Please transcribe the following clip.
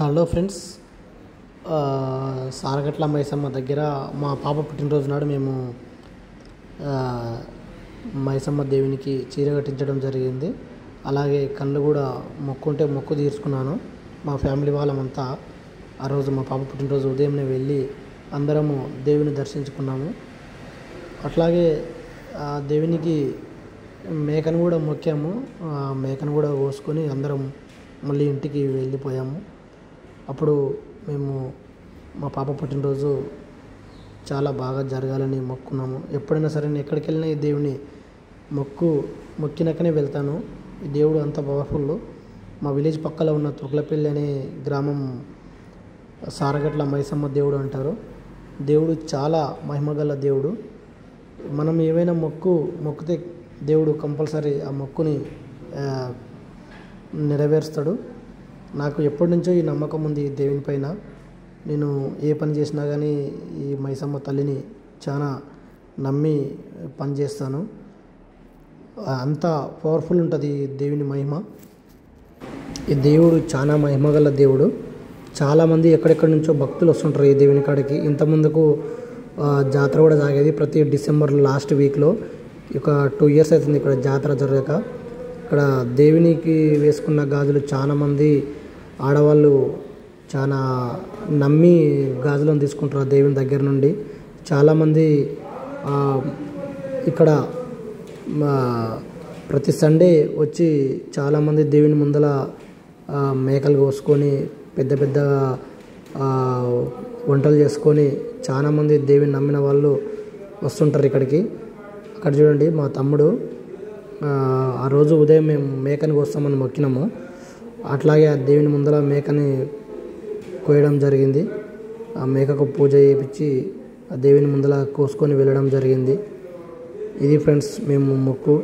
Hello friends, సారగట్ల Maisamma దగ్గర మా పాప పుట్టినరోజు నాడు మేము మైసమ్మ దేవునికి చీర కట్టించడం జరిగింది. అలాగే కళ్ళు కూడా మొక్కుంటే మొక్కు తీర్చుకున్నాను. మా ఫ్యామిలీ వాళ్ళమంతా ఆ రోజు మా పాప పుట్టినరోజు ఉదయంనే వెళ్ళి అందరము దేవుని దర్శించుకున్నాము. అట్లాగే దేవునికి మేకను కూడా మొక్కాము. మేకను కూడా కోసుకొని అందరం మళ్ళీ ఇంటికి వెళ్ళిపోయాము. అప్పుడు మేము మా పాప పుట్టినరోజు చాలా బాగా జరగాలని మొక్కున్నాము. ఎప్పుడైనా సరే నేను ఎక్కడికి వెళ్ళినా ఈ దేవుని మొక్కినాకనే వెళ్తాను. ఈ దేవుడు అంత పవర్ఫుల్. మా విలేజ్ పక్కన ఉన్న తుర్కలపల్లి అనే గ్రామం సారగట్ల మైసమ్మ దేవుడు అంటారు. దేవుడు చాలా మహిమగల దేవుడు. మనం ఏమైనా మొక్కితే దేవుడు కంపల్సరీ ఆ మొక్కుని నెరవేరుస్తాడు. నాకు ఎప్పటి నుంచో ఈ నమ్మకం ఉంది ఈ దేవుని పైన. నేను ఏ పని చేసినా కానీ ఈ మైసమ్మ తల్లిని చాలా నమ్మి పని చేస్తాను. అంత పవర్ఫుల్ ఉంటుంది ఈ దేవుని మహిమ. ఈ దేవుడు చాలా మహిమగల దేవుడు. చాలామంది ఎక్కడెక్కడి నుంచో భక్తులు వస్తుంటారు ఈ దేవుని కాడికి. ఇంతకుముందుకు జాతర కూడా సాగేది ప్రతి డిసెంబర్ లాస్ట్ వీక్లో. ఒక 2 years అవుతుంది ఇక్కడ జాతర జరగక. ఇక్కడ దేవునికి వేసుకున్న గాజులు చాలామంది ఆడవాళ్ళు చాలా నమ్మి గాజులను తీసుకుంటారు దేవుని దగ్గర నుండి. చాలామంది ఇక్కడ ప్రతి సండే వచ్చి చాలామంది దేవుని ముందల మేకలు కోసుకొని పెద్ద పెద్ద వంటలు చేసుకొని చాలామంది దేవుని నమ్మిన వాళ్ళు వస్తుంటారు ఇక్కడికి. అక్కడ చూడండి మా తమ్ముడు ఆ రోజు ఉదయం మేము మేకని కోస్తామని మొక్కినాము. అట్లాగే ఆ దేవుని ముందర మేకని కోయడం జరిగింది. ఆ మేకకు పూజ చేయించి ఆ దేవుని ముందర కోసుకొని వెళ్ళడం జరిగింది. ఇది ఫ్రెండ్స్ మేము మొక్కు.